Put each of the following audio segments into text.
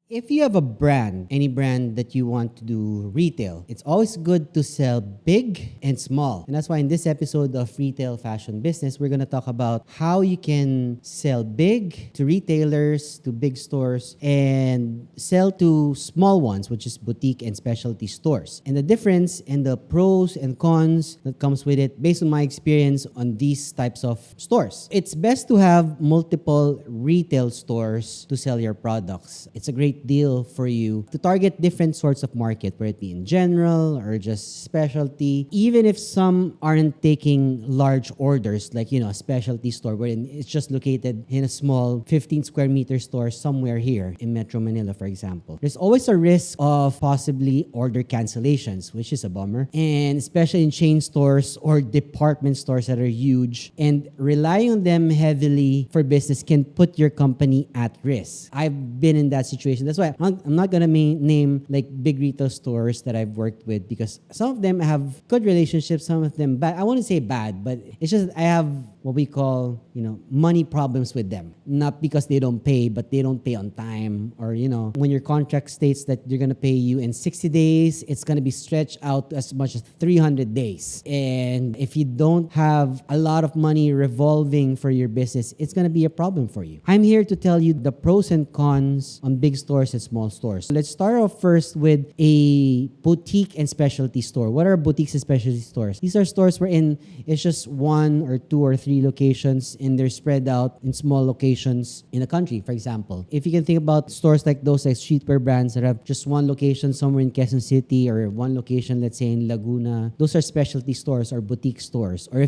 If you have a brand, any brand that you want to do retail, it's always good to sell big and small. And that's why in this episode of Retail Fashion Business, we're going to talk about how you can sell big to retailers, to big stores, and sell to small ones, which is boutique and specialty stores. And the difference and the pros and cons that comes with it based on my experience on these types of stores. It's best to have multiple retail stores to sell your products. It's a great deal for you to target different sorts of market, whether it be in general or just specialty. Even if some aren't taking large orders, like, a specialty store where it's just located in a small 15 square meter store somewhere here in Metro Manila, for example. There's always a risk of possibly order cancellations, which is a bummer. And especially in chain stores or department stores that are huge, and relying on them heavily for business can put your company at risk. I've been in that situation. That's why I'm not gonna name like big retail stores that I've worked with, because some of them have good relationships, some of them bad. I wouldn't say bad, but it's just I have what we call, money problems with them. Not because they don't pay, but they don't pay on time. Or, when your contract states that they're gonna pay you in 60 days, it's gonna be stretched out to as much as 300 days. And if you don't have a lot of money revolving for your business, it's gonna be a problem for you. I'm here to tell you the pros and cons on big stores and small stores. Let's start off first with a boutique and specialty store. What are boutiques and specialty stores? These are stores wherein it's just one or two or three locations, and they're spread out in small locations in the country, for example. If you can think about stores like those, like streetwear brands that have just one location somewhere in Quezon City, or one location, let's say, in Laguna, those are specialty stores or boutique stores. Or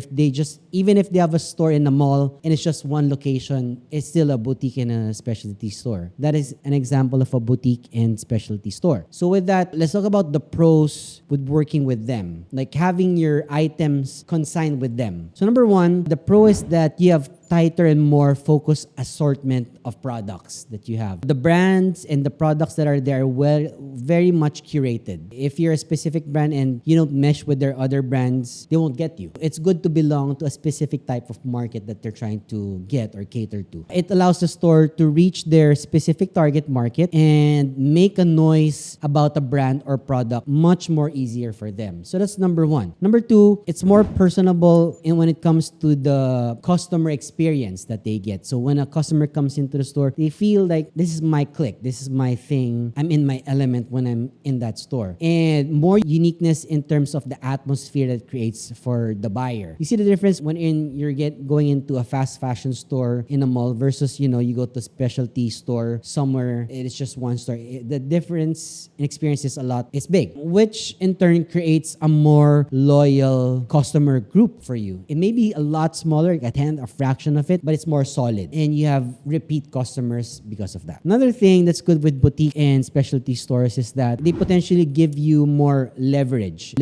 even if they have a store in the mall and it's just one location, it's still a boutique and a specialty store. That is an example of a boutique and specialty store. So with that, let's talk about the pros with working with them, like having your items consigned with them. So number one, the pro is that you have tighter and more focused assortment of products that you have. The brands and the products that are there are very much curated. If you're a specific brand and you don't mesh with their other brands, they won't get you. It's good to belong to a specific type of market that they're trying to get or cater to. It allows the store to reach their specific target market and make a noise about a brand or product much more easier for them. So that's number one. Number two, it's more personable when it comes to the customer experience that they get. So when a customer comes into the store, they feel like this is my clique, this is my thing, I'm in my element when I'm in that store. And more uniqueness in terms of the atmosphere that it creates for the buyer. You see the difference when you're going into a fast fashion store in a mall versus, you go to a specialty store somewhere, it's just one store. The difference in experience is it's big, which in turn creates a more loyal customer group for you. It may be a lot smaller, a fraction of it, but it's more solid, and you have repeat customers because of that. Another thing that's good with boutique and specialty stores is that they potentially give you more leverage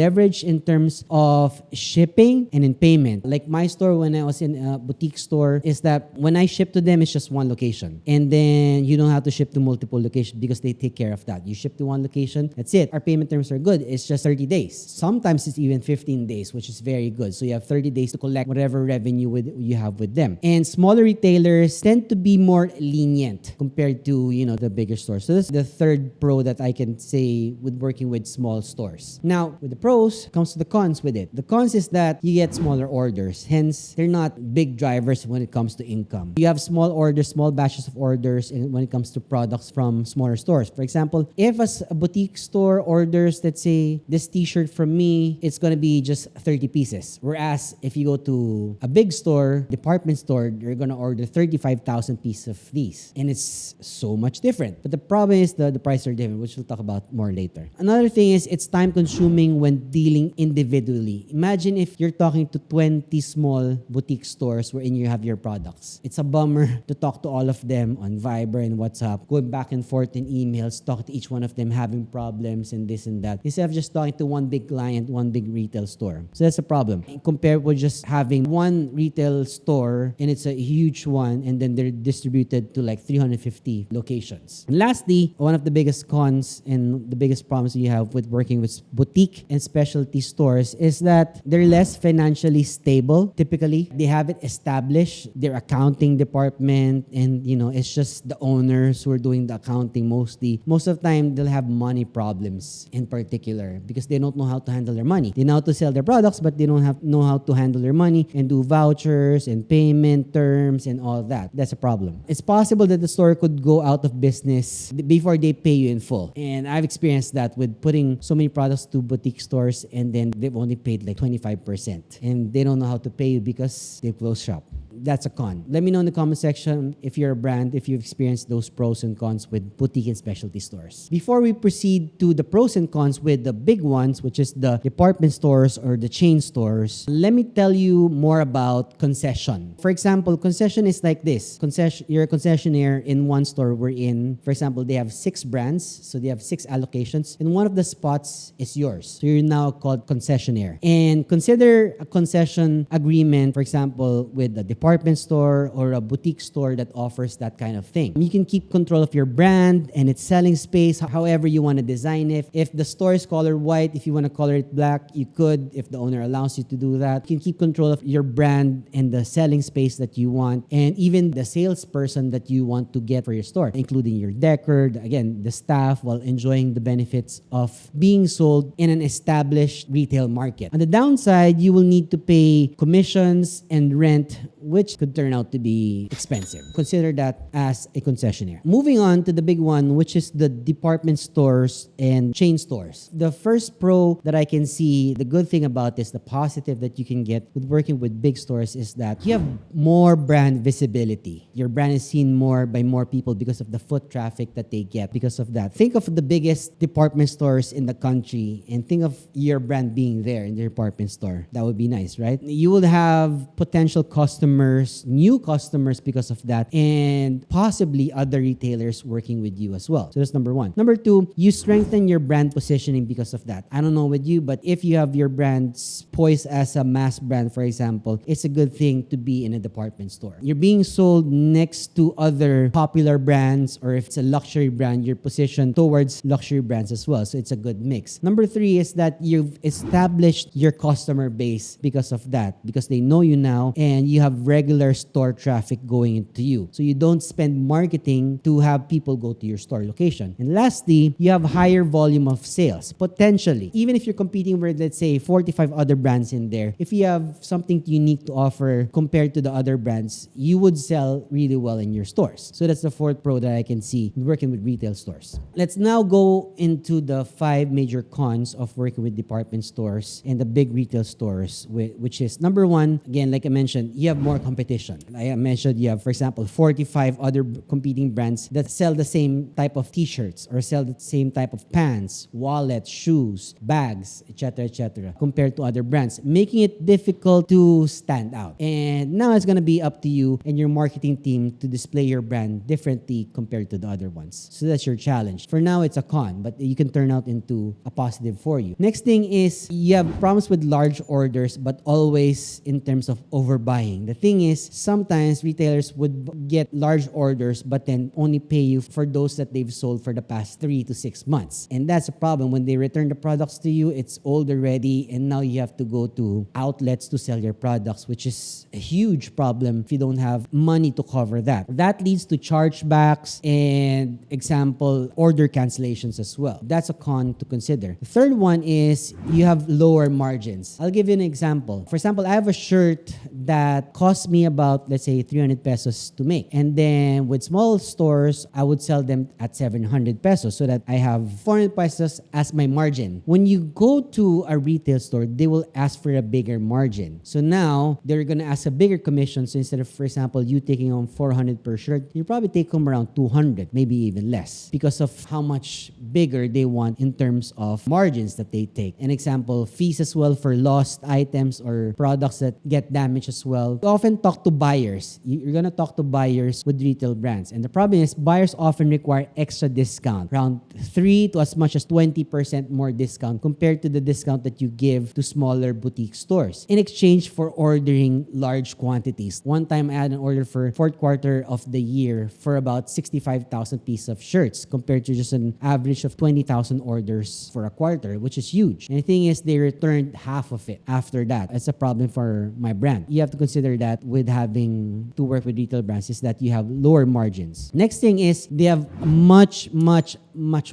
in terms of shipping and in payment. Like my store, when I was in a boutique store, is that when I ship to them, it's just one location, and then you don't have to ship to multiple locations because they take care of that. You ship to one location, that's it. Our payment terms are good. It's just 30 days. Sometimes it's even 15 days, which is very good. So you have 30 days to collect whatever revenue you have with them. And smaller retailers tend to be more lenient compared to, the bigger stores. So that's the third pro that I can say with working with small stores. Now, with the pros, comes to the cons with it. The cons is that you get smaller orders. Hence, they're not big drivers when it comes to income. You have small orders, small batches of orders when it comes to products from smaller stores. For example, if a boutique store orders, let's say, this t-shirt from me, it's going to be just 30 pieces. Whereas, if you go to a big store, department store, you're going to order 35,000 pieces of these. And it's so much different. But the problem is the prices are different, which we'll talk about more later. Another thing is it's time consuming when dealing individually. Imagine if you're talking to 20 small boutique stores wherein you have your products. It's a bummer to talk to all of them on Viber and WhatsApp, going back and forth in emails, talk to each one of them, having problems and this and that, instead of just talking to one big client, one big retail store. So that's a problem. Compared with just having one retail store store and it's a huge one, and then they're distributed to like 350 locations. And lastly, one of the biggest cons and the biggest problems you have with working with boutique and specialty stores is that they're less financially stable. Typically, they haven't established their accounting department, and it's just the owners who are doing the accounting mostly. Most of the time, they'll have money problems in particular because they don't know how to handle their money. They know how to sell their products, but they don't know how to handle their money and do vouchers and payment terms and all that. That's a problem. It's possible that the store could go out of business before they pay you in full. And I've experienced that with putting so many products to boutique stores, and then they've only paid like 25%. And they don't know how to pay you because they closed shop. That's a con. Let me know in the comment section if you're a brand, if you've experienced those pros and cons with boutique and specialty stores. Before we proceed to the pros and cons with the big ones, which is the department stores or the chain stores, let me tell you more about concession. For example, concession is like this. You're a concessionaire in one store we're in. For example, they have 6 brands, so they have 6 allocations, and one of the spots is yours. So you're now called concessionaire. And consider a concession agreement, for example, with a department store or a boutique store that offers that kind of thing. You can keep control of your brand and its selling space however you want to design it. If the store is color white, if you want to color it black, you could, if the owner allows you to do that. You can keep control of your brand and the selling space that you want, and even the salesperson that you want to get for your store, including your decor, again, the staff, while enjoying the benefits of being sold in an established retail market. On the downside, you will need to pay commissions and rent, which could turn out to be expensive. Consider that as a concessionaire. Moving on to the big one, which is the department stores and chain stores. The first pro that I can see, the good thing about this, the positive that you can get with working with big stores, is that you have more brand visibility. Your brand is seen more by more people because of the foot traffic that they get because of that. Think of the biggest department stores in the country and think of your brand being there in the department store. That would be nice, right? You will have potential customers, new customers because of that, and possibly other retailers working with you as well. So that's number one. Number two, you strengthen your brand positioning because of that. I don't know with you, but if you have your brand poised as a mass brand, for example, it's a good thing to be in a department store. You're being sold next to other popular brands, or if it's a luxury brand, you're positioned towards luxury brands as well. So it's a good mix. Number three is that you've established your customer base because of that, because they know you now and you have regular store traffic going into you. So you don't spend marketing to have people go to your store location. And lastly, you have higher volume of sales, potentially. Even if you're competing with, let's say, 45 other brands in there, if you have something unique to offer compared to the other brands, you would sell really well in your stores. So that's the fourth pro that I can see working with retail stores. Let's now go into the 5 major cons of working with department stores and the big retail stores, which is number one, again, like I mentioned, you have more competition. I mentioned you have, for example, 45 other competing brands that sell the same type of t-shirts or sell the same type of pants, wallets, shoes, bags, etc., compared to other brands, making it difficult to stand out. And now it's going to be up to you and your marketing team to display your brand differently compared to the other ones. So that's your challenge. For now, it's a con, but you can turn out into a positive for you. Next thing is you have problems with large orders, but always in terms of overbuying. The thing is, sometimes retailers would get large orders, but then only pay you for those that they've sold for the past 3 to 6 months. And that's a problem. When they return the products to you, it's old already, and now you have to go to outlets to sell your products, which is a huge problem if you don't have money to cover that. That leads to chargebacks and, example, order cancellations as well. That's a con to consider. The third one is you have lower margins. I'll give you an example. For example, I have a shirt that cost me about, let's say, 300 pesos to make. And then with small stores, I would sell them at 700 pesos so that I have 400 pesos as my margin. When you go to a retail store, they will ask for a bigger margin. So now they're going to ask a bigger commission. So instead of, for example, you taking home 400 per shirt, you probably take home around 200, maybe even less, because of how much bigger they want in terms of margins that they take. An example, fees as well for lost items or products that get damaged as well. Often often talk to buyers. You're gonna talk to buyers with retail brands. And the problem is buyers often require extra discount, around 3 to as much as 20% more discount compared to the discount that you give to smaller boutique stores in exchange for ordering large quantities. One time I had an order for fourth quarter of the year for about 65,000 pieces of shirts compared to just an average of 20,000 orders for a quarter, which is huge. And the thing is, they returned half of it after that. It's a problem for my brand. You have to consider that with having to work with retail brands is that you have lower margins. Next thing is they have much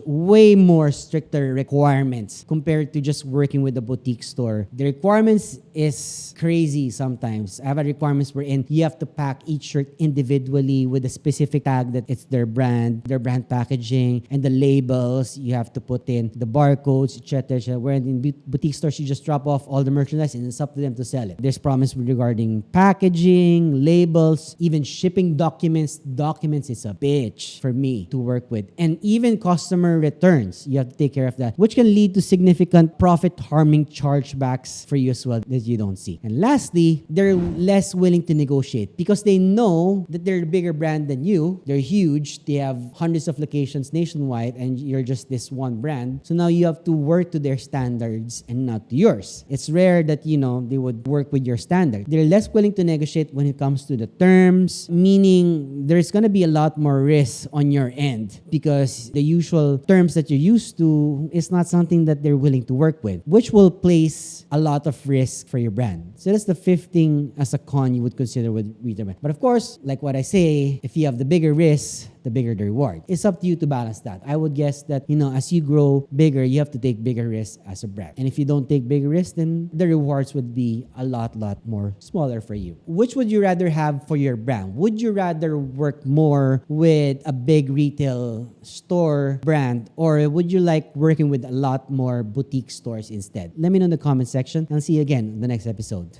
way more stricter requirements compared to just working with a boutique store. The requirements is crazy sometimes. I have a requirements wherein you have to pack each shirt individually with a specific tag that it's their brand packaging, and the labels. You have to put in the barcodes, etc. Where in boutique stores, you just drop off all the merchandise and it's up to them to sell it. There's promise regarding packaging, labels, even shipping documents. Documents is a bitch for me to work with. And even customer returns, you have to take care of that, which can lead to significant profit-harming chargebacks for you as well that you don't see. And lastly, they're less willing to negotiate because they know that they're a bigger brand than you. They're huge. They have hundreds of locations nationwide and you're just this one brand. So now you have to work to their standards and not to yours. It's rare that, they would work with your standard. They're less willing to negotiate when it comes to the terms, meaning there's going to be a lot more risk on your end because the usual terms that you're used to is not something that they're willing to work with, which will place a lot of risk for your brand. So that's the fifth thing as a con you would consider with retail brand. But of course, like what I say, if you have the bigger risk, the bigger the reward. It's up to you to balance that. I would guess that, as you grow bigger, you have to take bigger risks as a brand. And if you don't take bigger risks, then the rewards would be a lot more smaller for you. Which would you rather have for your brand? Would you rather work more with a big retail store brand, or would you like working with a lot more boutique stores instead? Let me know in the comment section. I'll see you again in the next episode.